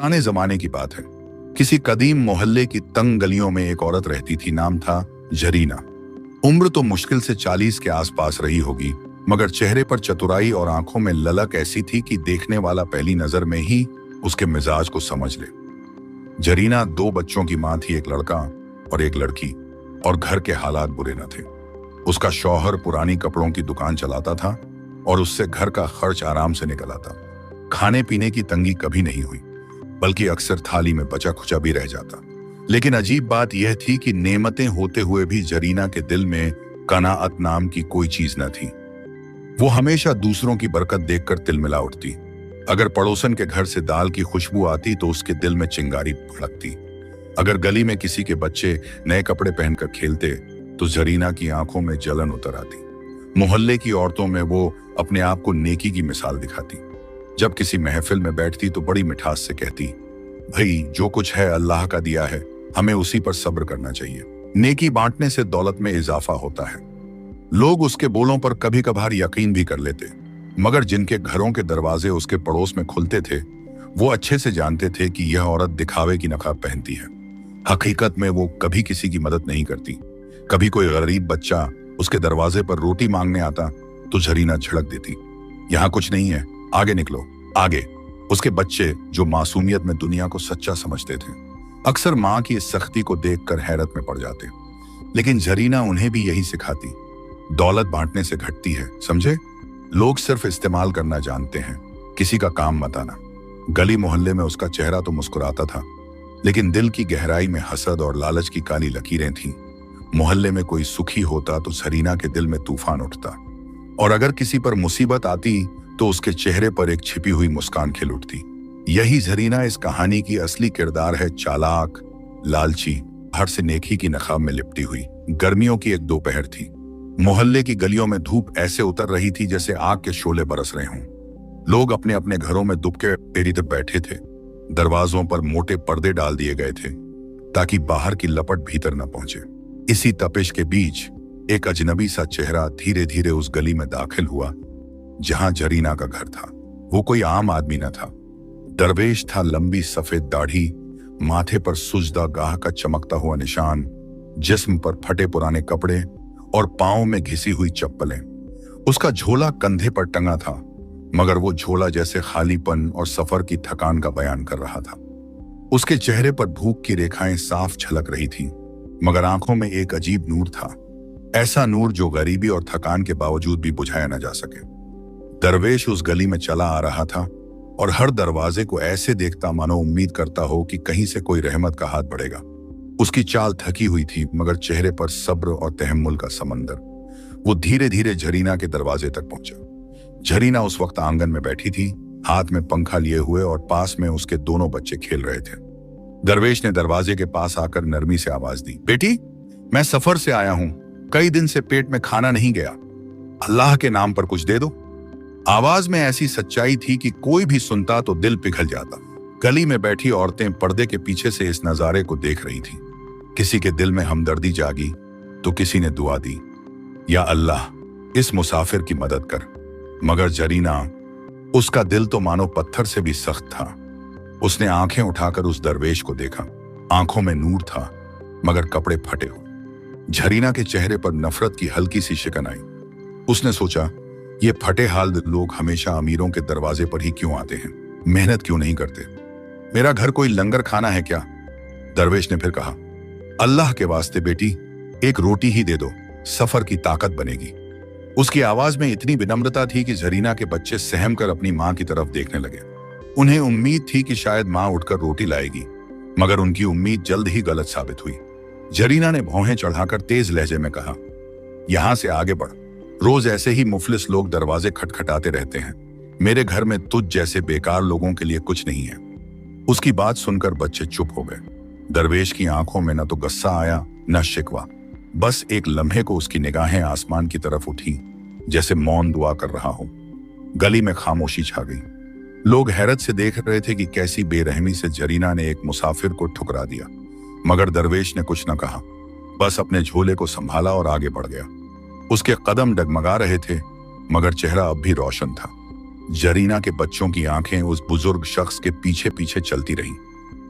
पुराने जमाने की बात है। किसी कदीम मोहल्ले की तंग गलियों में एक औरत रहती थी। नाम था जरीना। उम्र तो मुश्किल से 40 के आसपास रही होगी, मगर चेहरे पर चतुराई और आंखों में ललक ऐसी थी कि देखने वाला पहली नजर में ही उसके मिजाज को समझ ले। जरीना 2 बच्चों की मां थी, एक लड़का और एक लड़की, और घर के हालात बुरे न थे। उसका शौहर पुरानी कपड़ों की दुकान चलाता था और उससे घर का खर्च आराम से निकल आता। खाने पीने की तंगी कभी नहीं हुई, बल्कि अक्सर थाली में बचा खुचा भी रह जाता। लेकिन अजीब बात यह थी कि नेमतें होते हुए भी जरीना के दिल में कनाअत नाम की कोई चीज न थी। वो हमेशा दूसरों की बरकत देखकर तिलमिला उठती। अगर पड़ोसन के घर से दाल की खुशबू आती तो उसके दिल में चिंगारी भड़कती। अगर गली में किसी के बच्चे नए कपड़े पहनकर खेलते तो जरीना की आंखों में जलन उतर आती। मोहल्ले की औरतों में वो अपने आप को नेकी की मिसाल दिखाती। जब किसी महफिल में बैठती तो बड़ी मिठास से कहती, भाई जो कुछ है अल्लाह का दिया है, हमें उसी पर सब्र करना चाहिए। नेकी बांटने से दौलत में इजाफा होता है। लोग उसके बोलों पर कभी कभार यकीन भी कर लेते, मगर जिनके घरों के दरवाजे उसके पड़ोस में खुलते थे वो अच्छे से जानते थे कि यह औरत दिखावे की नकाब पहनती है। हकीकत में वो कभी किसी की मदद नहीं करती। कभी कोई गरीब बच्चा उसके दरवाजे पर रोटी मांगने आता तो जरीना झड़क देती, यहाँ कुछ नहीं है, आगे निकलो आगे। उसके बच्चे जो मासूमियत में दुनिया को सच्चा समझते थे, अक्सर माँ की इस सख्ती को देखकर हैरत में पड़ जाते। लेकिन जरीना उन्हें भी यही सिखाती, दौलत बांटने से घटती है, समझे? लोग सिर्फ इस्तेमाल करना जानते हैं, किसी का काम मत आना। गली मोहल्ले में उसका चेहरा तो मुस्कुराता था, लेकिन दिल की गहराई में हसद और लालच की काली लकीरें थीं। मोहल्ले में कोई सुखी होता तो जरीना के दिल में तूफान उठता, और अगर किसी पर मुसीबत आती तो उसके चेहरे पर एक छिपी हुई मुस्कान खिल उठती। यही जरीना इस कहानी की असली किरदार है, चालाक, लालची, हर से नेकी की नकाब में लिपटी हुई। गर्मियों की एक दोपहर थी। मोहल्ले की गलियों में धूप ऐसे उतर रही थी जैसे आग के शोले बरस रहे हों। लोग अपने अपने घरों में दुबके पेरी तक बैठे थे। दरवाजों पर मोटे पर्दे डाल दिए गए थे ताकि बाहर की लपट भीतर न पहुंचे। इसी तपिश के बीच एक अजनबी सा चेहरा धीरे धीरे उस गली में दाखिल हुआ जहां जरीना का घर था। वो कोई आम आदमी न था, दरवेश था। लंबी सफेद दाढ़ी, माथे पर सुजदा गाह का चमकता हुआ निशान, जिस्म पर फटे पुराने कपड़े और पांव में घिसी हुई चप्पलें। उसका झोला कंधे पर टंगा था, मगर वो झोला जैसे खालीपन और सफर की थकान का बयान कर रहा था। उसके चेहरे पर भूख की रेखाएं साफ झलक रही थीं, मगर आंखों में एक अजीब नूर था, ऐसा नूर जो गरीबी और थकान के बावजूद भी बुझाया न जा सके। दरवेश उस गली में चला आ रहा था और हर दरवाजे को ऐसे देखता मानो उम्मीद करता हो कि कहीं से कोई रहमत का हाथ बढ़ेगा। उसकी चाल थकी हुई थी, मगर चेहरे पर सब्र और तहम्मुल का समंदर। वो धीरे धीरे जरीना के दरवाजे तक पहुंचा। जरीना उस वक्त आंगन में बैठी थी, हाथ में पंखा लिए हुए, और पास में उसके दोनों बच्चे खेल रहे थे। दरवेश ने दरवाजे के पास आकर नरमी से आवाज दी, बेटी, मैं सफर से आया हूं, कई दिन से पेट में खाना नहीं गया, अल्लाह के नाम पर कुछ दे दो। आवाज में ऐसी सच्चाई थी कि कोई भी सुनता तो दिल पिघल जाता। गली में बैठी औरतें पर्दे के पीछे से इस नजारे को देख रही थीं। किसी के दिल में हमदर्दी जागी तो किसी ने दुआ दी, या अल्लाह इस मुसाफिर की मदद कर। मगर जरीना, उसका दिल तो मानो पत्थर से भी सख्त था। उसने आंखें उठाकर उस दरवेश को देखा। आंखों में नूर था, मगर कपड़े फटे हुए। जरीना के चेहरे पर नफरत की हल्की सी शिकन आई। उसने सोचा, ये फटे हाल लोग हमेशा अमीरों के दरवाजे पर ही क्यों आते हैं, मेहनत क्यों नहीं करते? मेरा घर कोई लंगर खाना है क्या? दरवेश ने फिर कहा, अल्लाह के वास्ते बेटी, एक रोटी ही दे दो, सफर की ताकत बनेगी। उसकी आवाज में इतनी विनम्रता थी कि जरीना के बच्चे सहम कर अपनी मां की तरफ देखने लगे। उन्हें उम्मीद थी कि शायद मां उठकर रोटी लाएगी, मगर उनकी उम्मीद जल्द ही गलत साबित हुई। जरीना ने भौहें चढ़ाकर तेज लहजे में कहा, यहां से आगे बढ़, रोज ऐसे ही मुफलिस लोग दरवाजे खटखटाते रहते हैं। मेरे घर में तुझ जैसे बेकार लोगों के लिए कुछ नहीं है। उसकी बात सुनकर बच्चे चुप हो गए। दरवेश की आंखों में न तो गुस्सा आया न शिकवा, बस एक लम्हे को उसकी निगाहें आसमान की तरफ उठी, जैसे मौन दुआ कर रहा हो। गली में खामोशी छा गई। लोग हैरत से देख रहे थे कि कैसी बेरहमी से जरीना ने एक मुसाफिर को ठुकरा दिया, मगर दरवेश ने कुछ न कहा, बस अपने झोले को संभाला और आगे बढ़ गया। उसके कदम डगमगा रहे थे, मगर चेहरा अब भी रोशन था। जरीना के बच्चों की आंखें उस बुजुर्ग शख्स के पीछे पीछे चलती रहीं।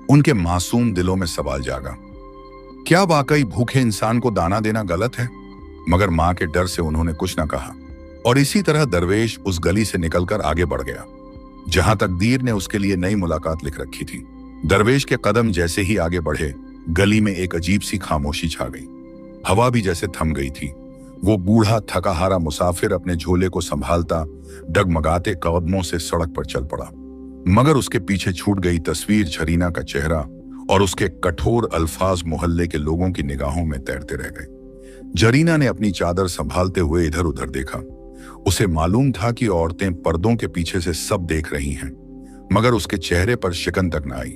उनके मासूम दिलों में सवाल जागा, क्या वाकई भूखे इंसान को दाना देना गलत है? मगर मां के डर से उन्होंने कुछ न कहा। और इसी तरह दरवेश उस गली से निकलकर आगे बढ़ गया जहां तकदीर ने उसके लिए नई मुलाकात लिख रखी थी। दरवेश के कदम जैसे ही आगे बढ़े, गली में एक अजीब सी खामोशी छा गई। हवा भी जैसे थम गई थी। वो बूढ़ा थका हारा मुसाफिर अपने झोले को संभालता डगमगाते कदमों से सड़क पर चल पड़ा। मगर उसके पीछे छूट गई तस्वीर, जरीना का चेहरा और उसके कठोर अल्फाज मोहल्ले के लोगों की निगाहों में तैरते रह गए। जरीना ने अपनी चादर संभालते हुए इधर उधर देखा। उसे मालूम था कि औरतें पर्दों के पीछे से सब देख रही हैं, मगर उसके चेहरे पर शिकन तक न आई,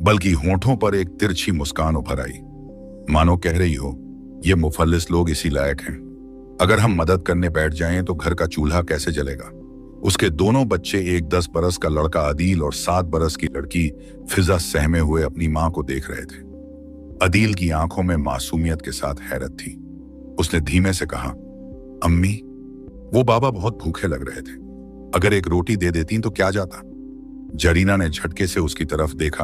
बल्कि होंठों पर एक तिरछी मुस्कान उभर आई, मानो कह रही हो, ये मुफल्लिस लोग इसी लायक हैं। अगर हम मदद करने बैठ जाएं तो घर का चूल्हा कैसे जलेगा? उसके दोनों बच्चे, एक 10 बरस का लड़का अदील और 7 बरस की लड़की फिजा, सहमे हुए अपनी मां को देख रहे थे। अदील की आंखों में मासूमियत के साथ हैरत थी। उसने धीमे से कहा, अम्मी, वो बाबा बहुत भूखे लग रहे थे, अगर एक रोटी दे देती तो क्या जाता? जरीना ने झटके से उसकी तरफ देखा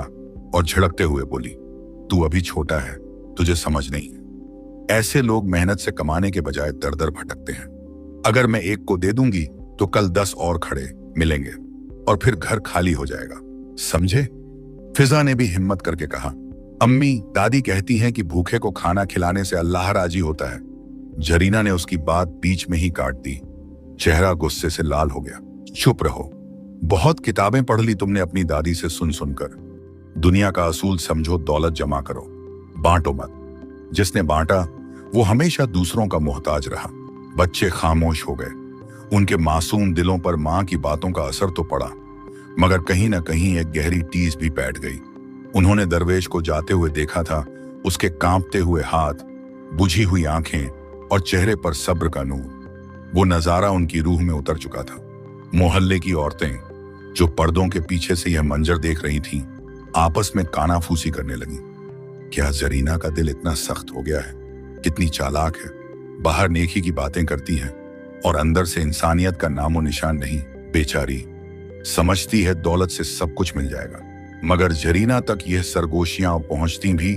और झिड़कते हुए बोली, तू अभी छोटा है, तुझे समझ नहीं है। ऐसे लोग मेहनत से कमाने के बजाय दर दर भटकते हैं। अगर मैं एक को दे दूंगी तो कल 10 और खड़े मिलेंगे और फिर घर खाली हो जाएगा, समझे? फिजा ने भी हिम्मत करके कहा, अम्मी, दादी कहती हैं कि भूखे को खाना खिलाने से अल्लाह राजी होता है। जरीना ने उसकी बात बीच में ही काट दी। चेहरा गुस्से से लाल हो गया। चुप रहो, बहुत किताबें पढ़ ली तुमने अपनी दादी से सुन सुनकर। दुनिया का असूल समझो, दौलत जमा करो, बांटो मत। जिसने बांटा वो हमेशा दूसरों का मोहताज रहा। बच्चे खामोश हो गए। उनके मासूम दिलों पर मां की बातों का असर तो पड़ा, मगर कहीं ना कहीं एक गहरी टीस भी बैठ गई। उन्होंने दरवेश को जाते हुए देखा था। उसके कांपते हुए हाथ, बुझी हुई आंखें और चेहरे पर सब्र का नूर। वो नजारा उनकी रूह में उतर चुका था। मोहल्ले की औरतें जो पर्दों के पीछे से यह मंजर देख रही थीं, आपस में कानाफूसी करने लगी। क्या जरीना का दिल इतना सख्त हो गया है? कितनी चालाक है, बाहर नेकी की बातें करती है और अंदर से इंसानियत का नामो निशान नहीं। बेचारी समझती है दौलत से सब कुछ मिल जाएगा, मगर जरीना तक यह सरगोशियां पहुंचती भी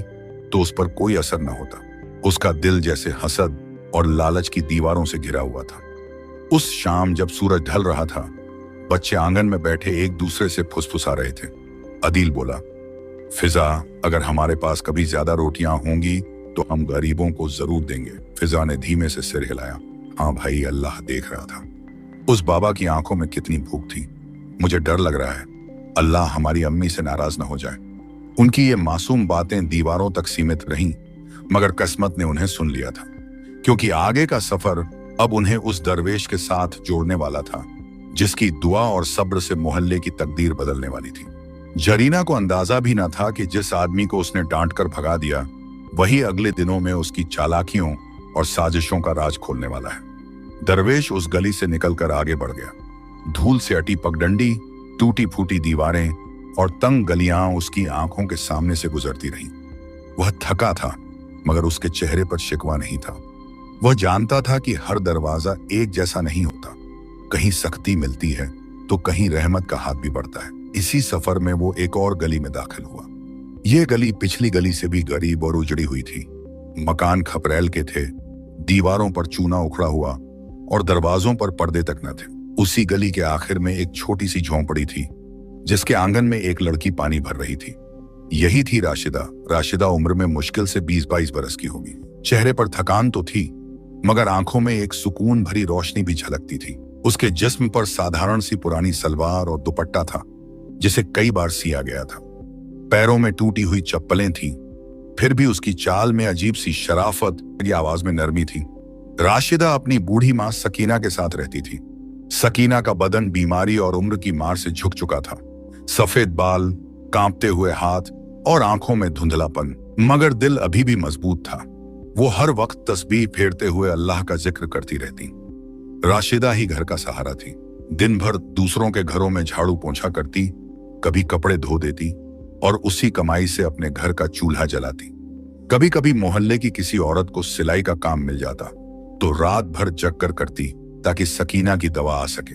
तो उस पर कोई असर न होता। उसका दिल जैसे हसद और लालच की दीवारों से घिरा हुआ था। उस शाम जब सूरज ढल रहा था, बच्चे आंगन में बैठे एक दूसरे से फुसफुसा रहे थे। अदील बोला, फिजा, अगर हमारे पास कभी ज्यादा रोटियां होंगी तो हम गरीबों को जरूर देंगे। फिजा ने धीमे से सिर हिलाया। हाँ भाई, अल्लाह देख रहा था। उस बाबा की आंखों में कितनी भूख थी। मुझे डर लग रहा है अल्लाह हमारी अम्मी से नाराज न हो जाए। उनकी ये मासूम बातें दीवारों तक सीमित रहीं, मगर किस्मत ने उन्हें सुन लिया था, क्योंकि आगे का सफर अब उन्हें उस दरवेश के साथ जोड़ने वाला था जिसकी दुआ और सब्र से मोहल्ले की तकदीर बदलने वाली थी। जरीना को अंदाजा भी न था कि जिस आदमी को उसने डांट कर भगा दिया, वही अगले दिनों में उसकी चालाकियों और साजिशों का राज खोलने वाला है। दरवेश उस गली से निकलकर आगे बढ़ गया। धूल से अटी पगडंडी, टूटी फूटी दीवारें और तंग गलियां उसकी आंखों के सामने से गुजरती रहीं। वह थका था, मगर उसके चेहरे पर शिकवा नहीं था। वह जानता था कि हर दरवाजा एक जैसा नहीं होता। कहीं सख्ती मिलती है तो कहीं रहमत का हाथ भी बढ़ता है। इसी सफर में वो एक और गली में दाखिल हुआ। ये गली पिछली गली से भी गरीब और उजड़ी हुई थी। मकान खपरेल के थे, दीवारों पर चूना उखड़ा हुआ और दरवाजों पर पर्दे तक न थे। उसी गली के आखिर में एक छोटी सी झोंपड़ी थी जिसके आंगन में एक लड़की पानी भर रही थी। यही थी राशिदा। राशिदा उम्र में मुश्किल से 20-22 बरस की होगी। चेहरे पर थकान तो थी, मगर आंखों में एक सुकून भरी रोशनी भी झलकती थी। उसके जिस्म पर साधारण सी पुरानी सलवार और दुपट्टा था जिसे कई बार सिया गया था। पैरों में टूटी हुई चप्पलें थीं, फिर भी उसकी चाल में अजीब सी शराफत, की आवाज में नरमी थी। राशिदा अपनी बूढ़ी मां सकीना के साथ रहती थी। सकीना का बदन बीमारी और उम्र की मार से झुक चुका था। सफेद बाल, कांपते हुए हाथ और आंखों में धुंधलापन, मगर दिल अभी भी मजबूत था। वो हर वक्त तस्बीह फेरते हुए अल्लाह का जिक्र करती रहती। राशिदा ही घर का सहारा थी। दिन भर दूसरों के घरों में झाड़ू पोंछा करती, कभी कपड़े धो देती और उसी कमाई से अपने घर का चूल्हा जलाती। कभी कभी मोहल्ले की किसी औरत को सिलाई का काम मिल जाता तो रात भर जग कर करती ताकि सकीना की दवा आ सके।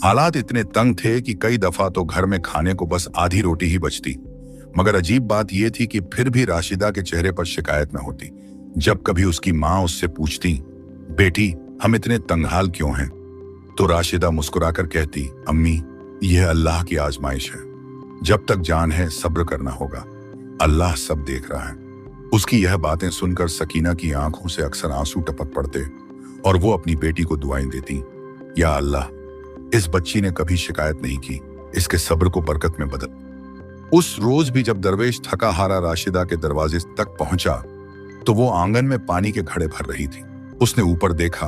हालात इतने तंग थे कि कई दफा तो घर में खाने को बस आधी रोटी ही बचती। मगर अजीब बात यह थी कि फिर भी राशिदा के चेहरे पर शिकायत न होती। जब कभी उसकी माँ उससे पूछती, बेटी हम इतने तंगहाल क्यों हैं, तो राशिदा मुस्कुराकर कहती, अम्मी यह अल्लाह की आजमाइश है, जब तक जान है सब्र करना होगा, अल्लाह सब देख रहा है। उसकी यह बातें सुनकर सकीना की आंखों से अक्सर आंसू टपक पड़ते और वो अपनी बेटी को दुआएं देती, या अल्लाह इस बच्ची ने कभी शिकायत नहीं की, इसके सब्र को बरकत में बदल। उस रोज भी जब दरवेश थका हारा राशिदा के दरवाजे तक पहुंचा तो वो आंगन में पानी के घड़े भर रही थी। उसने ऊपर देखा,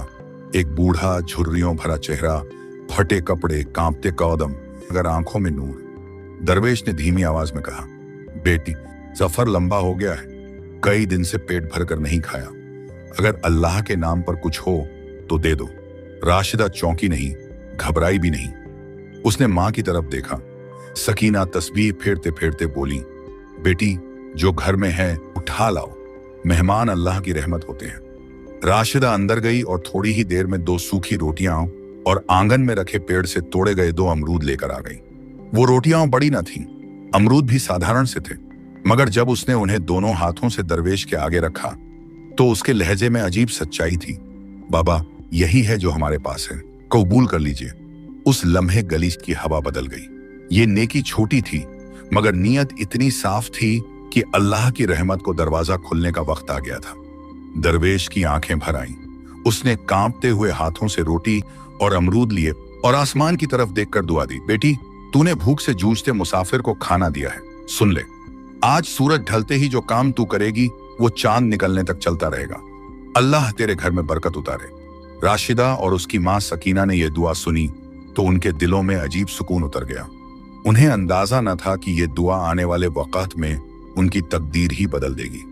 एक बूढ़ा झुर्रियों भरा चेहरा, फटे कपड़े, कांपते कदम, मगर आंखों में नूर। दरवेश ने धीमी आवाज में कहा, बेटी सफर लंबा हो गया है, कई दिन से पेट भरकर नहीं खाया, अगर अल्लाह के नाम पर कुछ हो तो दे दो। राशिदा चौंकी नहीं, घबराई भी नहीं। उसने मां की तरफ देखा। सकीना तस्बीह फेरते फेरते बोली, बेटी जो घर में है उठा लाओ, मेहमान अल्लाह की रहमत होते हैं। राशिदा अंदर गई और थोड़ी ही देर में 2 सूखी रोटियां और आंगन में रखे पेड़ से तोड़े गए 2 अमरूद लेकर आ गई। वो रोटियां बड़ी न थीं, अमरूद भी साधारण से थे, मगर जब उसने उन्हें दोनों हाथों से दरवेश के आगे रखा तो उसके लहजे में अजीब सच्चाई थी। बाबा यही है जो हमारे पास है, कबूल कर लीजिए। उस लम्हे गली की हवा बदल गई। ये नेकी छोटी थी मगर नीयत इतनी साफ थी कि अल्लाह की रहमत को दरवाजा खुलने का वक्त आ गया था। दरवेश की आंखें भर आईं। उसने कांपते हुए हाथों से रोटी और अमरूद लिए और आसमान की तरफ देखकर दुआ दी, बेटी तूने भूख से जूझते मुसाफिर को खाना दिया है, सुन ले, आज सूरज ढलते ही जो काम तू करेगी वो चांद निकलने तक चलता रहेगा, अल्लाह तेरे घर में बरकत उतारे। राशिदा और उसकी मां सकीना ने यह दुआ सुनी तो उनके दिलों में अजीब सुकून उतर गया। उन्हें अंदाजा न था कि यह दुआ आने वाले वक्त में उनकी तकदीर ही बदल देगी।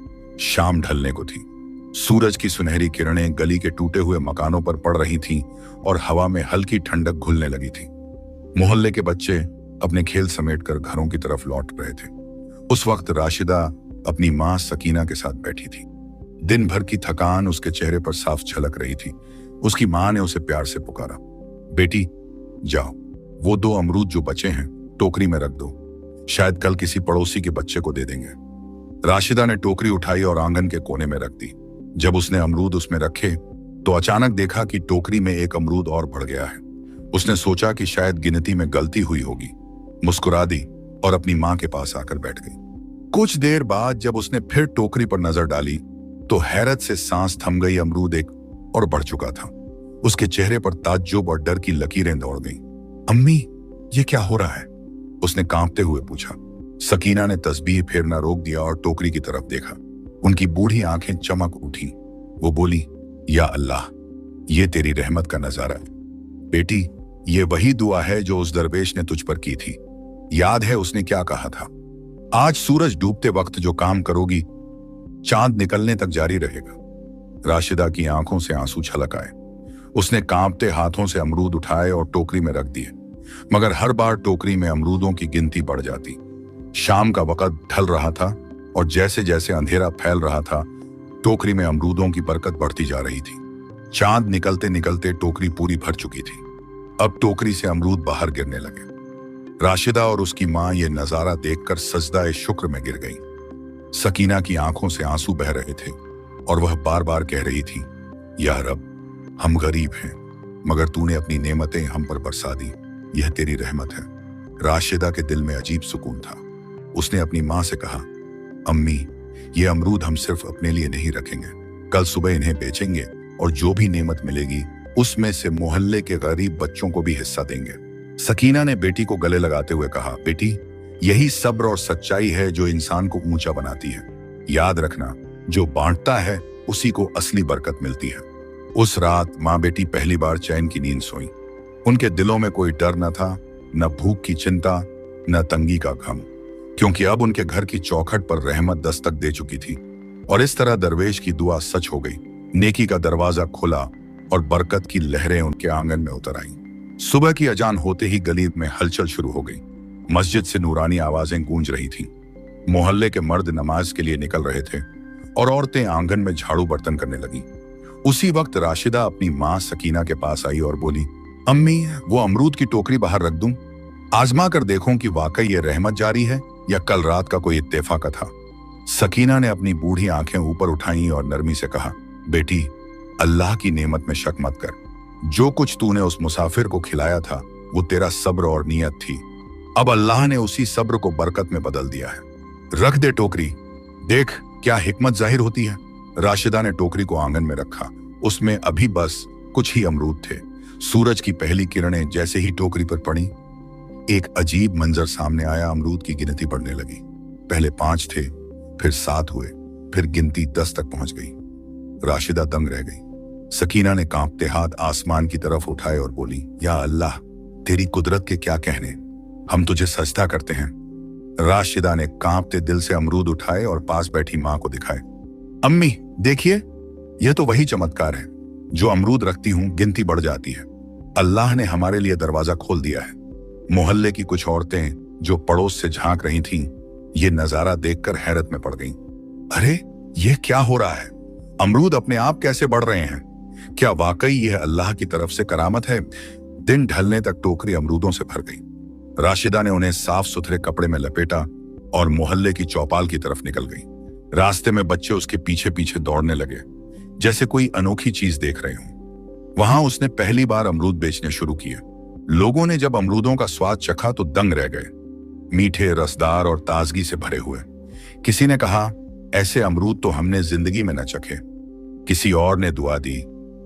शाम ढलने को थी। सूरज की सुनहरी किरणें गली के टूटे हुए मकानों पर पड़ रही थीं और हवा में हल्की ठंडक घुलने लगी थी। मोहल्ले के बच्चे अपने खेल समेटकर घरों की तरफ लौट रहे थे। उस वक्त राशिदा अपनी मां सकीना के साथ बैठी थी। दिन भर की थकान उसके चेहरे पर साफ झलक रही थी। उसकी मां ने उसे प्यार से पुकारा, बेटी जाओ, वो 2 अमरूद जो बचे हैं टोकरी में रख दो, शायद कल किसी पड़ोसी के बच्चे को दे देंगे। राशिदा ने टोकरी उठाई और आंगन के कोने में रख दी। जब उसने अमरूद उसमें रखे तो अचानक देखा कि टोकरी में एक अमरूद और बढ़ गया है। उसने सोचा कि शायद गिनती में गलती हुई होगी, मुस्कुरा दी और अपनी मां के पास आकर बैठ गई। कुछ देर बाद जब उसने फिर टोकरी पर नजर डाली तो हैरत से सांस थम गई। अमरूद एक और बढ़ चुका था। उसके चेहरे पर ताज्जुब और डर की लकीरें दौड़ गईं। अम्मी ये क्या हो रहा है, उसने कांपते हुए पूछा। सकीना ने तस्बीह फेरना रोक दिया और टोकरी की तरफ देखा। उनकी बूढ़ी आंखें चमक उठी। वो बोली, या अल्लाह ये तेरी रहमत का नजारा है। बेटी ये वही दुआ है जो उस दरवेश ने तुझ पर की थी, याद है उसने क्या कहा था, आज सूरज डूबते वक्त जो काम करोगी चांद निकलने तक जारी रहेगा। राशिदा की आंखों से आंसू छलक आए। उसने कांपते हाथों से अमरूद उठाए और टोकरी में रख दिए, मगर हर बार टोकरी में अमरूदों की गिनती बढ़ जाती। शाम का वक्त ढल रहा था और जैसे जैसे अंधेरा फैल रहा था टोकरी में अमरूदों की बरकत बढ़ती जा रही थी। चांद निकलते निकलते टोकरी पूरी भर चुकी थी। अब टोकरी से अमरूद बाहर गिरने लगे। राशिदा और उसकी मां ये नजारा देखकर सजदाए शुक्र में गिर गई। सकीना की आंखों से आंसू बह रहे थे और वह बार बार कह रही थी, या रब हम गरीब हैं मगर तूने अपनी नेमतें हम पर बरसा दी, यह तेरी रहमत है। राशिदा के दिल में अजीब सुकून था। उसने अपनी मां से कहा, अम्मी ये अमरूद हम सिर्फ अपने लिए नहीं रखेंगे, कल सुबह इन्हें बेचेंगे और जो भी नेमत मिलेगी उसमें से मोहल्ले के गरीब बच्चों को भी हिस्सा देंगे। सकीना ने बेटी को गले लगाते हुए कहा, बेटी यही सब्र और सच्चाई है जो इंसान को ऊंचा बनाती है। याद रखना, जो बांटता है उसी को असली बरकत मिलती है। उस रात माँ बेटी पहली बार चैन की नींद सोई। उनके दिलों में कोई डर न था, न भूख की चिंता, न तंगी का गम, क्योंकि अब उनके घर की चौखट पर रहमत दस्तक दे चुकी थी। और इस तरह दरवेश की दुआ सच हो गई। नेकी का दरवाजा खुला और बरकत की लहरें उनके आंगन में उतर आईं। सुबह की अजान होते ही गली में हलचल शुरू हो गई। मस्जिद से नूरानी आवाजें गूंज रही थीं। मोहल्ले के मर्द नमाज के लिए निकल रहे थे और औरतें आंगन में झाड़ू बर्तन करने लगीं। उसी वक्त राशिदा अपनी मां सकीना के पास आई और बोली, अम्मी, वो अमरूद की टोकरी बाहर रख दूं? आजमा कर देखूं कि वाकई ये रहमत जारी है या कल रात का कोई इत्तेफाक था। सकीना ने अपनी बूढ़ी आंखें ऊपर उठाई और नरमी से कहा, बेटी, अल्लाह की नेमत में शक मत कर। जो कुछ तूने उस मुसाफिर को खिलाया था वो तेरा सब्र और नियत थी। अब अल्लाह ने उसी सब्र को बरकत में बदल दिया है। रख दे टोकरी, देख क्या हिकमत जाहिर होती है। राशिदा ने टोकरी को आंगन में रखा। उसमें अभी बस कुछ ही अमरूद थे। सूरज की पहली किरणें जैसे ही टोकरी पर पड़ी, एक अजीब मंजर सामने आया। अमरूद की गिनती बढ़ने लगी। पहले 5 थे, फिर 7 हुए, फिर गिनती 10 तक पहुंच गई। राशिदा दंग रह गई। सकीना ने कांपते हाथ आसमान की तरफ उठाए और बोली, या अल्लाह, तेरी कुदरत के क्या कहने, हम तुझे सजदा करते हैं। राशिदा ने कांपते दिल से अमरूद उठाए और पास बैठी मां को दिखाए। अम्मी देखिए, यह तो वही चमत्कार है। जो अमरूद रखती हूं गिनती बढ़ जाती है। अल्लाह ने हमारे लिए दरवाजा खोल दिया है। मोहल्ले की कुछ औरतें जो पड़ोस से झांक रही थीं, ये नजारा देखकर हैरत में पड़ गईं। अरे ये क्या हो रहा है? अमरूद अपने आप कैसे बढ़ रहे हैं? क्या वाकई यह अल्लाह की तरफ से करामत है? दिन ढलने तक टोकरी अमरूदों से भर गई। राशिदा ने उन्हें साफ सुथरे कपड़े में लपेटा और मोहल्ले की चौपाल की तरफ निकल गई। रास्ते में बच्चे उसके पीछे पीछे दौड़ने लगे, जैसे कोई अनोखी चीज देख रहे हों। वहां उसने पहली बार अमरूद बेचने शुरू किए। लोगों ने जब अमरूदों का स्वाद चखा तो दंग रह गए, मीठे, रसदार और ताजगी से भरे हुए। किसी ने कहा, ऐसे अमरूद तो हमने जिंदगी में न चखे। किसी और ने दुआ दी,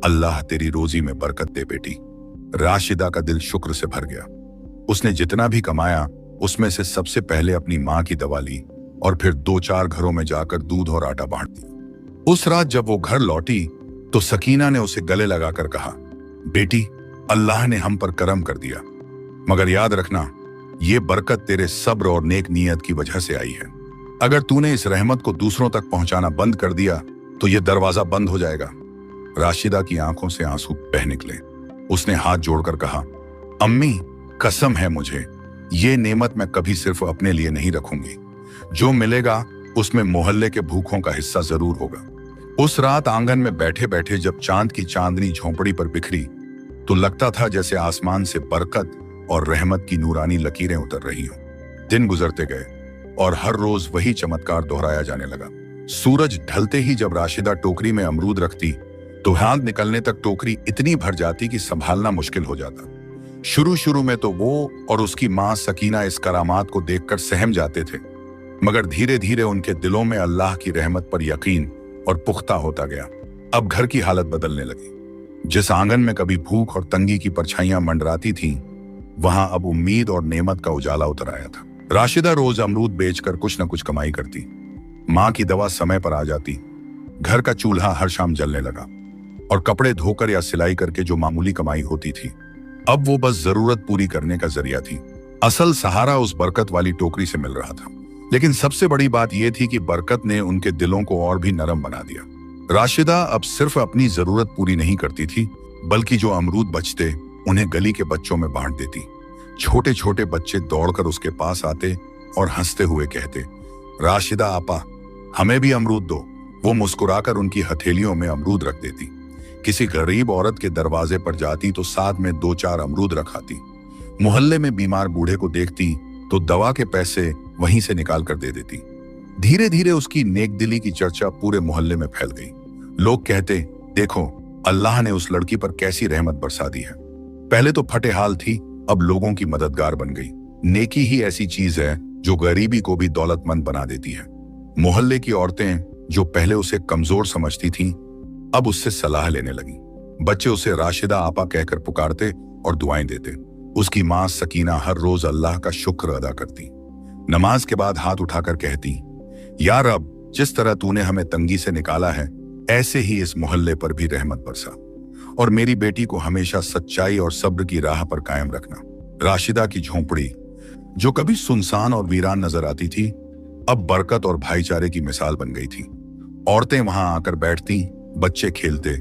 अल्लाह तेरी रोजी में बरकत दे बेटी। राशिदा का दिल शुक्र से भर गया। उसने जितना भी कमाया उसमें से सबसे पहले अपनी मां की दवा ली और फिर 2-4 घरों में जाकर दूध और आटा बांट दिया। उस रात जब वो घर लौटी तो सकीना ने उसे गले लगाकर कहा, बेटी, अल्लाह ने हम पर करम कर दिया, मगर याद रखना, ये बरकत तेरे सब्र और नेक नीयत की वजह से आई है। अगर तूने इस रहमत को दूसरों तक पहुंचाना बंद कर दिया तो ये दरवाजा बंद हो जाएगा। राशिदा की आंखों से आंसू बह निकले। उसने हाथ जोड़कर कहा, अम्मी, कसम है मुझे, ये नेमत मैं कभी सिर्फ अपने लिए नहीं रखूंगी। जो मिलेगा उसमें मोहल्ले के भूखों का हिस्सा जरूर होगा। उस रात आंगन में बैठे बैठे जब चांद की चांदनी झोंपड़ी पर बिखरी तो लगता था जैसे आसमान से बरकत और रहमत की नूरानी लकीरें उतर रही हों। दिन गुजरते गए और हर रोज वही चमत्कार दोहराया जाने लगा। सूरज ढलते ही जब राशिदा टोकरी में अमरूद रखती तो हाथ निकलने तक टोकरी इतनी भर जाती कि संभालना मुश्किल हो जाता। शुरू में तो वो और उसकी मां सकीना इस करामात को देखकर सहम जाते थे, मगर धीरे धीरे उनके दिलों में अल्लाह की रहमत पर यकीन और पुख्ता होता गया। अब घर की हालत बदलने लगी। जिस आंगन में कभी भूख और तंगी की परछाइयां मंडराती थीं, वहां अब उम्मीद और नेमत का उजाला उतर आया था। राशिदा रोज अमरूद बेचकर कुछ न कुछ कमाई करती। मां की दवा समय पर आ जाती। घर का चूल्हा हर शाम जलने लगा और कपड़े धोकर या सिलाई करके जो मामूली कमाई होती थी, अब वो बस जरूरत पूरी करने का जरिया थी। असल सहारा उस बरकत वाली टोकरी से मिल रहा था। लेकिन सबसे बड़ी बात यह थी कि बरकत ने उनके दिलों को और भी नरम बना दिया। राशिदा अब सिर्फ अपनी जरूरत पूरी नहीं करती थी, बल्कि जो अमरूद बचते उन्हें गली के बच्चों में बांट देती। छोटे छोटे बच्चे दौड़कर उसके पास आते और हंसते हुए कहते, राशिदा आपा, हमें भी अमरूद दो। वो मुस्कुराकर उनकी हथेलियों में अमरूद रख देती। किसी गरीब औरत के दरवाजे पर जाती तो साथ में 2-4 अमरूद रखाती। मोहल्ले में बीमार बूढ़े को देखती तो दवा के पैसे वहीं से निकाल कर दे देती। धीरे धीरे उसकी नेकदिली की चर्चा पूरे मोहल्ले में फैल गई। लोग कहते, देखो अल्लाह ने उस लड़की पर कैसी रहमत बरसा दी है। पहले तो फटे हाल थी, अब लोगों की मददगार बन गई। नेकी ही ऐसी चीज है जो गरीबी को भी दौलतमंद बना देती है। मोहल्ले की औरतें जो पहले उसे कमजोर समझती थीं, अब उससे सलाह लेने लगी। बच्चे उसे राशिदा आपा कहकर पुकारते और दुआएं देते। उसकी मां सकीना हर रोज अल्लाह का शुक्र अदा करती। नमाज के बाद हाथ उठाकर कहती, या रब, जिस तरह तूने हमें तंगी से निकाला है, ऐसे ही इस मोहल्ले पर भी रहमत बरसा और मेरी बेटी को हमेशा सच्चाई और सब्र की राह पर कायम रखना। राशिदा की झोंपड़ी, जो कभी सुनसान और वीरान नजर आती थी, अब बरकत और भाईचारे की मिसाल बन गई थी। औरतें वहां आकर बैठती, बच्चे खेलते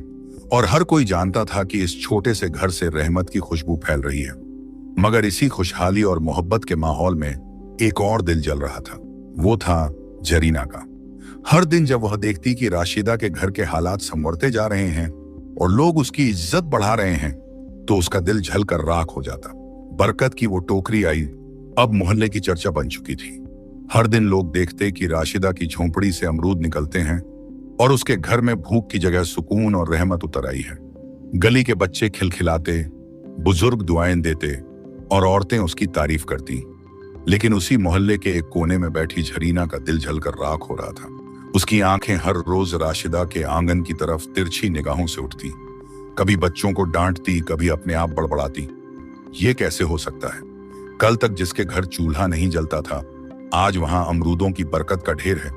और हर कोई जानता था कि इस छोटे से घर से रहमत की खुशबू फैल रही है। मगर इसी खुशहाली और मोहब्बत के माहौल में एक और दिल जल रहा था। वो था जरीना का। हर दिन जब वह देखती कि राशिदा के घर के हालात संवरते जा रहे हैं और लोग उसकी इज्जत बढ़ा रहे हैं, तो उसका दिल जलकर राख हो जाता। बरकत की वो टोकरी आई अब मोहल्ले की चर्चा बन चुकी थी। हर दिन लोग देखते कि राशिदा की झोंपड़ी से अमरूद निकलते हैं और उसके घर में भूख की जगह सुकून और रहमत उतर आई है। गली के बच्चे खिलखिलाते, बुजुर्ग दुआएं देते और औरतें उसकी तारीफ करती। लेकिन उसी मोहल्ले के एक कोने में बैठी झरीना का दिल जलकर राख हो रहा था। उसकी आंखें हर रोज राशिदा के आंगन की तरफ तिरछी निगाहों से उठती, कभी बच्चों को डांटती, कभी अपने आप बड़बड़ाती। ये कैसे हो सकता है? कल तक जिसके घर चूल्हा नहीं जलता था, आज वहां अमरूदों की बरकत का ढेर है।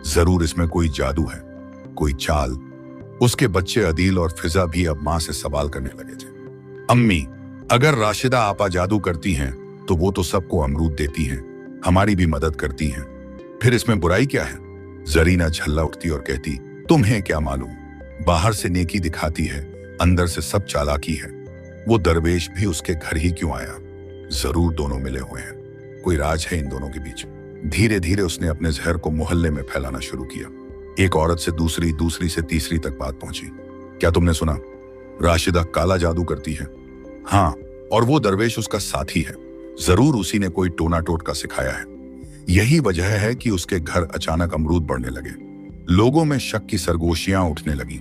जरूर इसमें कोई जादू है, कोई चाल। उसके बच्चे अदील और फिजा भी अब मां से सवाल करने लगे थे। अम्मी, अगर राशिदा आपा जादू करती हैं तो वो तो सबको अमरूद देती हैं, हमारी भी मदद करती हैं, फिर इसमें बुराई क्या है? जरीना झल्ला उठती और कहती, तुम्हें क्या मालूम, बाहर से नेकी दिखाती है, अंदर से सब चालाकी है। वो दरवेश भी उसके घर ही क्यों आया? जरूर दोनों मिले हुए हैं, कोई राज है इन दोनों के बीच। धीरे धीरे उसने अपने जहर को मोहल्ले में फैलाना शुरू किया। एक औरत से दूसरी, दूसरी से तीसरी तक बात पहुंची। क्या तुमने सुना? राशिदा काला जादू करती है। हाँ, और वो दरवेश उसका साथी है। जरूर उसी ने कोई टोना टोटका सिखाया है। यही वजह है कि उसके घर अचानक अमरूद बढ़ने लगे। लोगों में शक की सरगोशियां उठने लगी।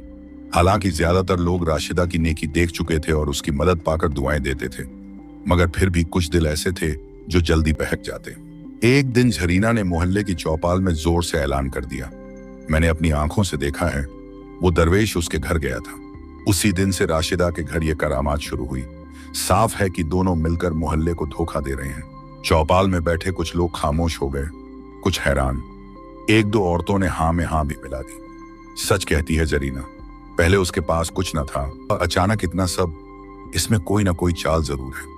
हालांकि ज्यादातर लोग राशिदा की नेकी देख चुके थे और उसकी मदद पाकर दुआएं देते थे, मगर फिर भी कुछ दिल ऐसे थे जो जल्दी बहक जाते। एक दिन झरीना ने मोहल्ले की चौपाल में जोर से ऐलान कर दिया, मैंने अपनी आंखों से देखा है, वो दरवेश उसके घर गया था। उसी दिन से राशिदा के घर ये करामात शुरू हुई। साफ है कि दोनों मिलकर मोहल्ले को धोखा दे रहे हैं। चौपाल में बैठे कुछ लोग खामोश हो गए, कुछ हैरान। एक दो औरतों ने हाँ में हाँ भी मिला दी। सच कहती है जरीना, पहले उसके पास कुछ न था, अचानक इतना सब। इसमें कोई ना कोई चाल जरूर है।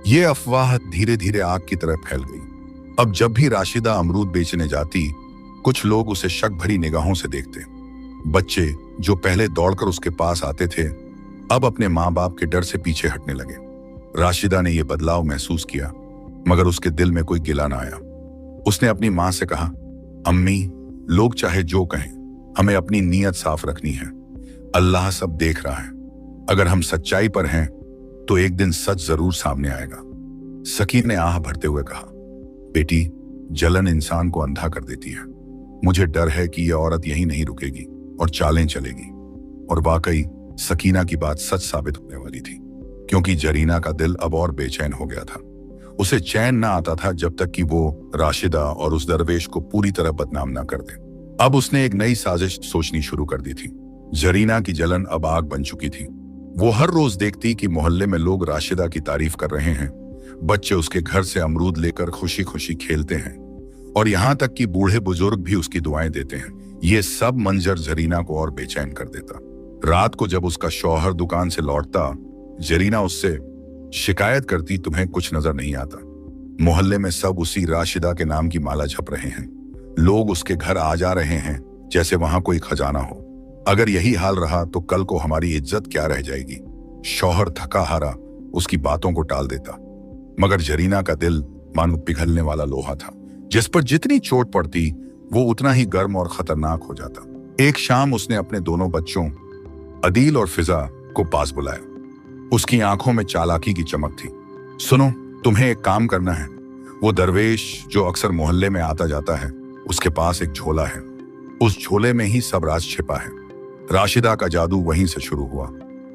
ये अफवाह धीरे धीरे आग की तरह फैल गई। अब जब भी राशिदा अमरूद बेचने जाती, कुछ लोग उसे शक भरी निगाहों से देखते। बच्चे जो पहले दौड़कर उसके पास आते थे, अब अपने माँ बाप के डर से पीछे हटने लगे। राशिदा ने यह बदलाव महसूस किया, मगर उसके दिल में कोई गिला ना आया। उसने अपनी माँ से कहा, अम्मी, लोग चाहे जो कहें, हमें अपनी नीयत साफ रखनी है। अल्लाह सब देख रहा है। अगर हम सच्चाई पर हैं तो एक दिन सच जरूर सामने आएगा। सकीर ने आह भरते हुए कहा, बेटी, जलन इंसान को अंधा कर देती है। मुझे डर है कि यह औरत यहीं नहीं रुकेगी और चालें चलेगी। और वाकई सकीना की बात सच साबित होने वाली थी, क्योंकि जरीना का दिल अब और बेचैन हो गया था। उसे चैन ना आता था जब तक कि वो राशिदा और उस दरवेश को पूरी तरह बदनाम ना कर दे। अब उसने एक नई साजिश सोचनी शुरू कर दी थी। जरीना की जलन अब आग बन चुकी थी। वो हर रोज देखती कि मोहल्ले में लोग राशिदा की तारीफ कर रहे हैं, बच्चे उसके घर से अमरूद लेकर खुशी खुशी खेलते हैं, और यहाँ तक कि बूढ़े बुजुर्ग भी उसकी दुआएं देते हैं। ये सब मंजर जरीना को और बेचैन कर देता। रात को जब उसका शौहर दुकान से लौटता, जरीना उससे शिकायत करती, तुम्हें कुछ नजर नहीं आता। मोहल्ले में सब उसी राशिदा के नाम की माला जप रहे हैं। लोग उसके घर आ जा रहे हैं जैसे वहां कोई खजाना हो। अगर यही हाल रहा तो कल को हमारी इज्जत क्या रह जाएगी। शौहर थका हारा उसकी बातों को टाल देता, मगर जरीना का दिल मानो पिघलने वाला लोहा था। जिस पर जितनी चोट पड़ती वो उतना ही गर्म और खतरनाक हो जाता। एक शाम उसने अपने दोनों बच्चों अदील और फिजा को पास बुलाया। उसकी आंखों में चालाकी की चमक थी। सुनो, तुम्हें एक काम करना है। वो दरवेश जो अक्सर मोहल्ले में आता जाता है, उसके पास एक झोला है। उस झोले में ही सब राज छिपा है। राशिदा का जादू वहीं से शुरू हुआ।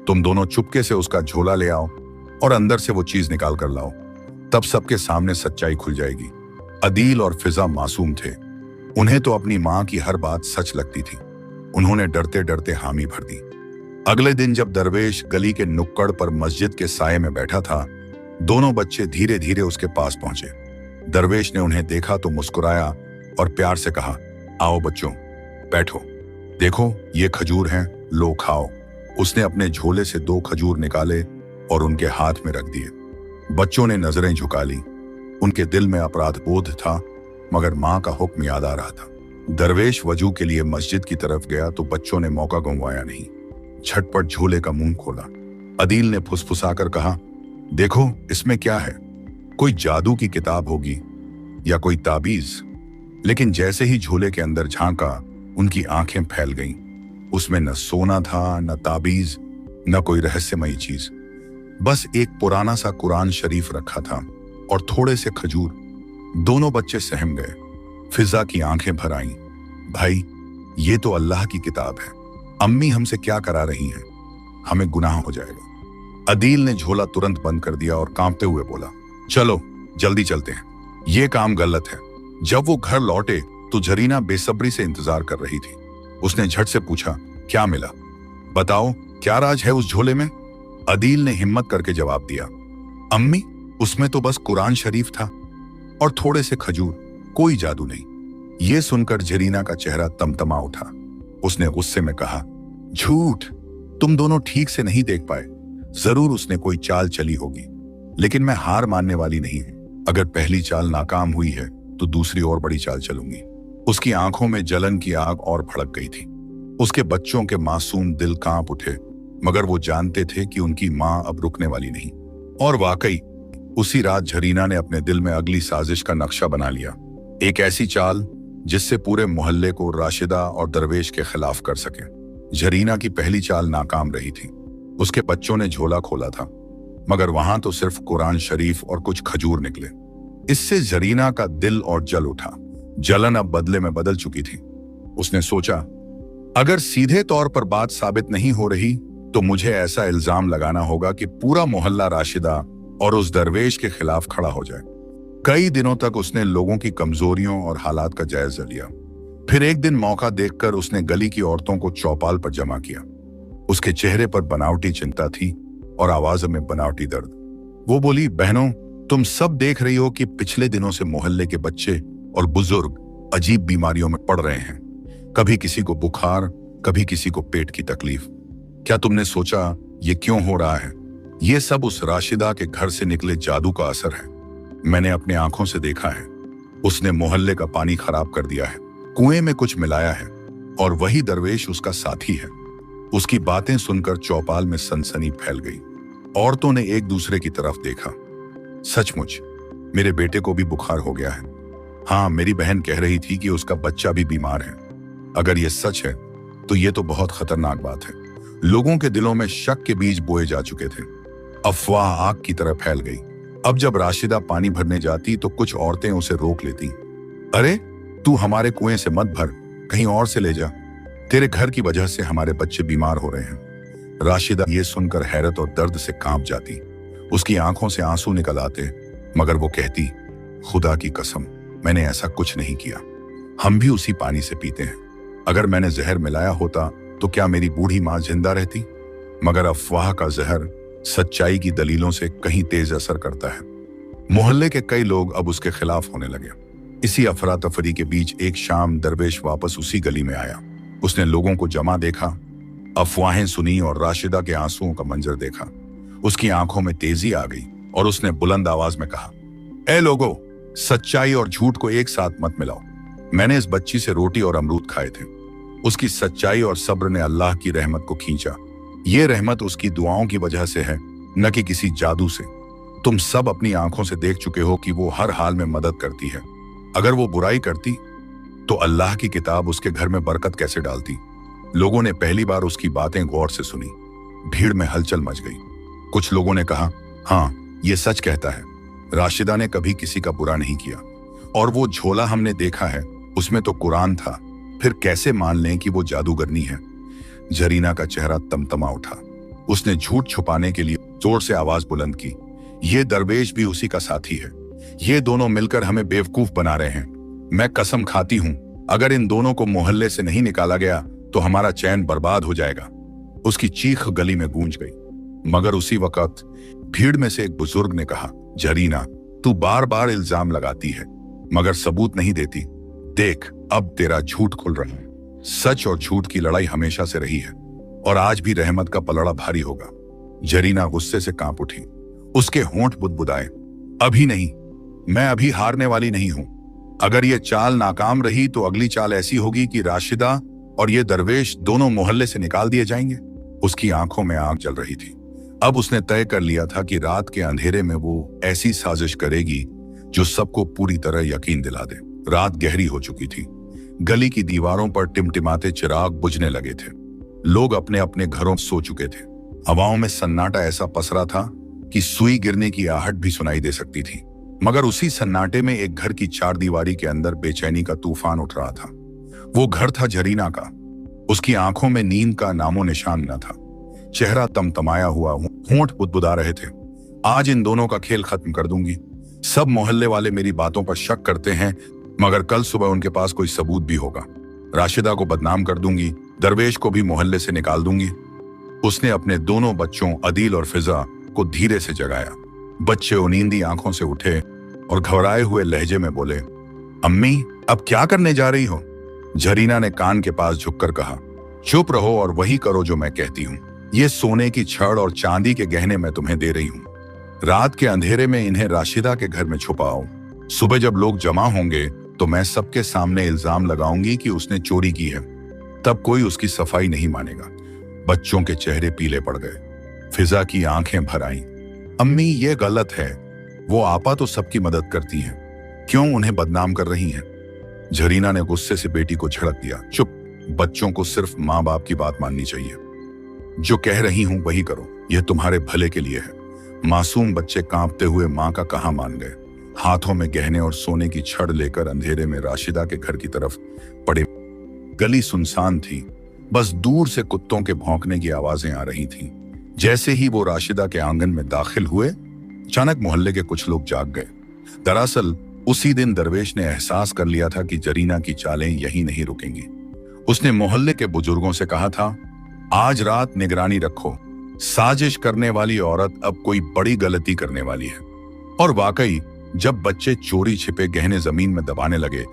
तुम दोनों चुपके से उसका झोला ले आओ और अंदर से वो चीज निकाल कर लाओ, तब सबके सामने सच्चाई खुल जाएगी। अदील और फिजा मासूम थे। उन्हें तो अपनी माँ की हर बात सच लगती थी। उन्होंने डरते डरते हामी भर दी। अगले दिन जब दरवेश गली के नुक्कड़ पर मस्जिद के साये में बैठा था, दोनों बच्चे धीरे धीरे उसके पास पहुंचे। दरवेश ने उन्हें देखा तो मुस्कुराया और प्यार से कहा, आओ बच्चों, बैठो, देखो ये खजूर हैं, लो खाओ। उसने अपने झोले से 2 खजूर निकाले और उनके हाथ में रख दिए। बच्चों ने नजरें झुका ली। उनके दिल में अपराध बोध था, मगर माँ का हुक्म याद आ रहा था। दरवेश वजू के लिए मस्जिद की तरफ गया तो बच्चों ने मौका गंवाया नहीं। झटपट झोले का मुंह खोला। अदील ने फुसफुसाकर कहा, देखो इसमें क्या है, कोई जादू की किताब होगी या कोई ताबीज। लेकिन जैसे ही झोले के अंदर झांका, उनकी आंखें फैल गईं। उसमें न सोना था, न ताबीज, न कोई रहस्यमयी चीज। बस एक पुराना सा कुरान शरीफ रखा था और थोड़े से खजूर। दोनों बच्चे सहम गए। फिजा की आंखें भर आईं। भाई, ये तो अल्लाह की किताब है। अम्मी हमसे क्या करा रही हैं? हमें गुनाह हो जाएगा। अदील ने झोला तुरंत बंद कर दिया और कांपते हुए बोला, चलो जल्दी चलते हैं, ये काम गलत है। जब वो घर लौटे तो जरीना बेसब्री से इंतजार कर रही थी। उसने झट से पूछा, क्या मिला? बताओ, क्या राज है उस झोले में? अदील ने हिम्मत करके जवाब दिया, अम्मी, उसमें तो बस कुरान शरीफ था और थोड़े से खजूर, कोई जादू नहीं। ये सुनकर जरीना का चेहरा तमतमा उठा। उसने गुस्से में कहा, झूठ, तुम दोनों ठीक से नहीं देख पाए। जरूर उसने कोई चाल चली होगी, लेकिन मैं हार मानने वाली नहीं हूं। अगर पहली चाल नाकाम हुई है तो दूसरी और बड़ी चाल चलूंगी। उसकी आंखों में जलन की आग और भड़क गई थी। उसके बच्चों के मासूम दिल कांप उठे, मगर वो जानते थे कि उनकी मां अब रुकने वाली नहीं। और वाकई उसी रात जरीना ने अपने दिल में अगली साजिश का नक्शा बना लिया। एक ऐसी चाल जिससे पूरे मोहल्ले को राशिदा और दरवेश के खिलाफ कर सके। जरीना की पहली चाल नाकाम रही थी। उसके बच्चों ने झोला खोला था, मगर वहां तो सिर्फ कुरान शरीफ और कुछ खजूर निकले। इससे जरीना का दिल और जल उठा। जलन अब बदले में बदल चुकी थी। उसने सोचा, अगर सीधे तौर पर बात साबित नहीं हो रही तो मुझे ऐसा इल्जाम लगाना होगा कि पूरा मोहल्ला राशिदा और उस दरवेश के खिलाफ खड़ा हो जाए। कई दिनों तक उसने लोगों की कमजोरियों और हालात का जायजा लिया। फिर एक दिन मौका देखकर उसने गली की औरतों को चौपाल पर जमा किया। उसके चेहरे पर बनावटी चिंता थी और आवाज में बनावटी दर्द। वो बोली, बहनों, तुम सब देख रही हो कि पिछले दिनों से मोहल्ले के बच्चे और बुजुर्ग अजीब बीमारियों में पड़ रहे हैं। कभी किसी को बुखार, कभी किसी को पेट की तकलीफ। क्या तुमने सोचा ये क्यों हो रहा है? ये सब उस राशिदा के घर से निकले जादू का असर है। मैंने अपने आंखों से देखा है। उसने मोहल्ले का पानी खराब कर दिया है, कुएं में कुछ मिलाया है, और वही दरवेश उसका साथी है। उसकी बातें सुनकर चौपाल में सनसनी फैल गई। औरतों ने एक दूसरे की तरफ देखा। सचमुच मेरे बेटे को भी बुखार हो गया है। हाँ, मेरी बहन कह रही थी कि उसका बच्चा भी बीमार है। अगर ये सच है तो ये तो बहुत खतरनाक बात है। लोगों के दिलों में शक के बीज बोए जा चुके थे। अफवाह आग की तरह फैल गई। अब जब राशिदा पानी भरने जाती तो कुछ औरतें उसे रोक लेती। अरे, तू हमारे कुएं से मत भर, कहीं और से ले जा। तेरे घर की वजह से हमारे बच्चे बीमार हो रहे हैं। राशिदा ये सुनकर हैरत और दर्द से कांप जाती। उसकी आंखों से आंसू निकल आते, मगर वो कहती, खुदा की कसम, मैंने ऐसा कुछ नहीं किया। हम भी उसी पानी से पीते हैं। अगर मैंने जहर मिलाया होता तो क्या मेरी बूढ़ी मां जिंदा रहती? मगर अफवाह का जहर सच्चाई की दलीलों से कहीं तेज असर करता है। मोहल्ले के कई लोग अब उसके खिलाफ होने लगे। इसी अफरा तफरी के बीच एक शाम दरवेश वापस उसी गली में आया। उसने लोगों को जमा देखा, अफवाहें सुनी और राशिदा के आंसुओं का मंजर देखा। उसकी आंखों में तेजी आ गई और उसने बुलंद आवाज में कहा, ए लोगो, सच्चाई और झूठ को एक साथ मत मिलाओ। मैंने इस बच्ची से रोटी और अमरूद खाए थे। उसकी सच्चाई और सब्र ने अल्लाह की रहमत को खींचा। ये रहमत उसकी दुआओं की वजह से है, न कि किसी जादू से। तुम सब अपनी आंखों से देख चुके हो कि वो हर हाल में मदद करती है। अगर वो बुराई करती तो अल्लाह की किताब उसके घर में बरकत कैसे डालती? लोगों ने पहली बार उसकी बातें गौर से सुनी। भीड़ में हलचल मच गई। कुछ लोगों ने कहा, हाँ, ये सच कहता है। राशिदा ने कभी किसी का बुरा नहीं किया, और वो झोला हमने देखा है, उसमें तो कुरान था। फिर कैसे मान लें कि वो जादूगरनी है? जरीना का चेहरा तमतमा उठा। उसने झूठ छुपाने के लिए जोर से आवाज बुलंद की, ये दरवेश भी उसी का साथी है। ये दोनों मिलकर हमें बेवकूफ बना रहे हैं। मैं कसम खाती हूं, अगर इन दोनों को मोहल्ले से नहीं निकाला गया तो हमारा चैन बर्बाद हो जाएगा। उसकी चीख गली में गूंज गई। मगर उसी वक्त भीड़ में से एक बुजुर्ग ने कहा, जरीना, तू बार बार इल्जाम लगाती है मगर सबूत नहीं देती। देख, अब तेरा झूठ खुल रहा है। सच और झूठ की लड़ाई हमेशा से रही है, और आज भी रहमत का पलड़ा भारी होगा। जरीना गुस्से से कांप उठी। उसके होंठ बुदबुदाए। अभी नहीं, मैं अभी हारने वाली नहीं हूं। अगर ये चाल नाकाम रही तो अगली चाल ऐसी होगी कि राशिदा और ये दरवेश दोनों मोहल्ले से निकाल दिए जाएंगे। उसकी आंखों में आग जल रही थी। अब उसने तय कर लिया था कि रात के अंधेरे में वो ऐसी साजिश करेगी जो सबको पूरी तरह यकीन दिला दे। रात गहरी हो चुकी थी। गली की दीवारों पर टिमटिमाते चिराग बुझने लगे थे। लोग अपने अपने घरों सो चुके थे। हवाओं में सन्नाटा ऐसा पसरा था कि सुई गिरने की आहट भी सुनाई दे सकती थी। मगर उसी सन्नाटे में एक घर की चारदीवारी के अंदर बेचैनी का तूफान उठ रहा था। वो घर था जरीना का। उसकी आंखों में नींद का नामो निशान न था। चेहरा तमतमाया हुआ, होंठ बुदबुदा रहे थे। आज इन दोनों का खेल खत्म कर दूंगी। सब मोहल्ले वाले मेरी बातों पर शक करते हैं, मगर कल सुबह उनके पास कोई सबूत भी होगा। राशिदा को बदनाम कर दूंगी, दरवेश को भी मोहल्ले से निकाल दूंगी। उसने अपने दोनों बच्चों अदील और फिजा को धीरे से जगाया। बच्चे उनींदी आंखों से उठे और घबराए हुए लहजे में बोले, अम्मी अब क्या करने जा रही हो? जरीना ने कान के पास झुककर कहा, चुप रहो और वही करो जो मैं कहती हूँ। ये सोने की छड़ और चांदी के गहने मैं तुम्हें दे रही हूँ। रात के अंधेरे में इन्हें राशिदा के घर में छुपाओ। सुबह जब लोग जमा होंगे तो मैं सबके सामने इल्जाम लगाऊंगी कि उसने चोरी की है। तब कोई उसकी सफाई नहीं मानेगा। बच्चों के चेहरे पीले पड़ गए। फिजा की आंखें भर आईं। अम्मी ये गलत है। वो आपा तो सबकी मदद करती हैं, क्यों उन्हें बदनाम कर रही हैं? जरीना ने गुस्से से बेटी को झड़क दिया। चुप, बच्चों को सिर्फ माँ बाप की बात माननी चाहिए। जो कह रही हूं वही करो, यह तुम्हारे भले के लिए है। मासूम बच्चे कांपते हुए माँ का कहा मान गए। हाथों में गहने और सोने की छड़ लेकर अंधेरे में राशिदा के घर की तरफ पड़े। गली सुनसान थी, बस दूर से कुत्तों के भौंकने की आवाजें आ रही थीं। जैसे ही वो राशिदा के आंगन में दाखिल हुए, अचानक मोहल्ले के कुछ लोग जाग गए। दरअसल उसी दिन दरवेश ने एहसास कर लिया था कि जरीना की चालें यही नहीं रुकेंगी। उसने मोहल्ले के बुजुर्गों से कहा था, आज रात निगरानी रखो, साजिश करने वाली औरत अब कोई बड़ी गलती करने वाली है। और वाकई जब बच्चे चोरी छिपे गहने जमीन में दबाने लगे,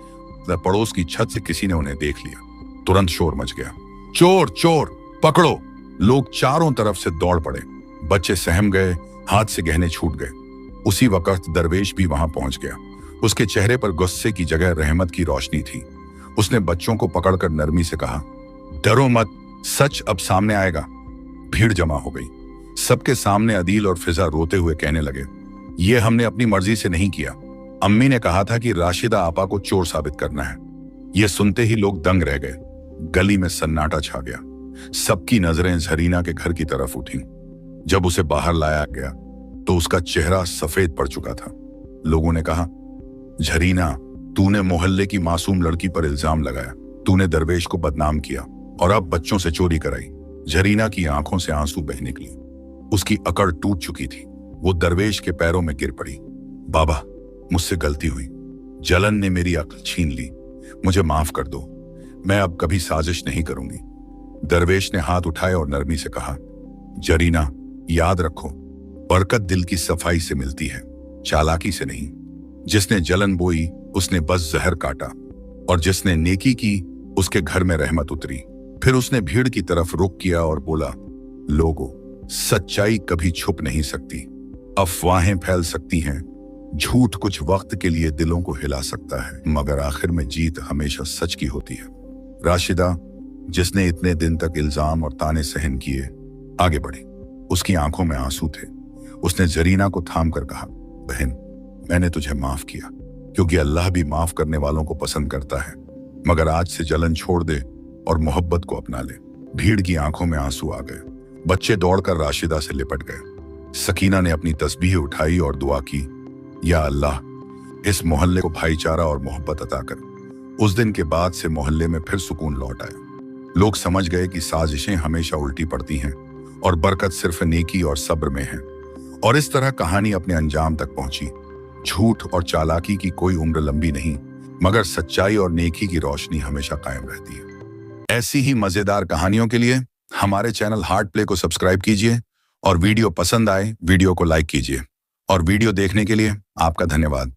तब पड़ोस की छत से किसी ने उन्हें देख लिया। तुरंत शोर मच गया, चोर चोर पकड़ो। लोग चारों तरफ से दौड़ पड़े। बच्चे सहम गए, हाथ से गहने छूट गए। उसी वक्त दरवेश भी वहां पहुंच गया। उसके चेहरे पर गुस्से की जगह रहमत की रोशनी थी। उसने बच्चों को पकड़कर नरमी से कहा, डरो मत, सच अब सामने आएगा। भीड़ जमा हो गई। सबके सामने अदील और फिजा रोते हुए कहने लगे, ये हमने अपनी मर्जी से नहीं किया। अम्मी ने कहा था कि राशिदा आपा को चोर साबित करना है। ये सुनते ही लोग दंग रह गए। गली में सन्नाटा छा गया। सबकी नजरें जरीना के घर की तरफ उठी। जब उसे बाहर लाया गया तो उसका चेहरा सफेद पड़ चुका था। लोगों ने कहा, जरीना, तूने मोहल्ले की मासूम लड़की पर इल्जाम लगाया, तूने दरवेश को बदनाम किया और अब बच्चों से चोरी कराई। जरीना की आंखों से आंसू बह निकली। उसकी अकड़ टूट चुकी थी। वो दरवेश के पैरों में गिर पड़ी। बाबा, मुझसे गलती हुई। जलन ने मेरी अक्ल छीन ली। मुझे माफ कर दो। मैं अब कभी साजिश नहीं करूंगी। दरवेश ने हाथ उठाए और नरमी से कहा, जरीना, याद रखो, बरकत दिल की सफाई से मिलती है, चालाकी से नहीं। जिसने जलन बोई उसने बस जहर काटा, और जिसने नेकी की उसके घर में रहमत उतरी। फिर उसने भीड़ की तरफ रुख किया और बोला, लोगों, सच्चाई कभी छुप नहीं सकती। अफवाहें फैल सकती हैं, झूठ कुछ वक्त के लिए दिलों को हिला सकता है, मगर आखिर में जीत हमेशा सच की होती है। राशिदा, जिसने इतने दिन तक इल्जाम और ताने सहन किए, आगे बढ़ी। उसकी आंखों में आंसू थे। उसने जरीना को थाम कर कहा, बहन, मैंने तुझे माफ किया, क्योंकि अल्लाह भी माफ करने वालों को पसंद करता है। मगर आज से जलन छोड़ दे और मोहब्बत को अपना ले। भीड़ की आंखों में आंसू आ गए। बच्चे दौड़कर राशिदा से लिपट गए। सकीना ने अपनी तस्बीह उठाई और दुआ की, या अल्लाह, इस मोहल्ले को भाईचारा और मोहब्बत अता कर। उस दिन के बाद से मोहल्ले में फिर सुकून लौट आया। लोग समझ गए कि साजिशें हमेशा उल्टी पड़ती हैं और बरकत सिर्फ नेकी और सब्र में है। और इस तरह कहानी अपने अंजाम तक पहुंची। झूठ और चालाकी की कोई उम्र लंबी नहीं, मगर सच्चाई और नेकी की रोशनी हमेशा कायम रहती है। ऐसी ही मजेदार कहानियों के लिए हमारे चैनल हार्ट प्ले को सब्सक्राइब कीजिए और वीडियो पसंद आए वीडियो को लाइक कीजिए। और वीडियो देखने के लिए आपका धन्यवाद।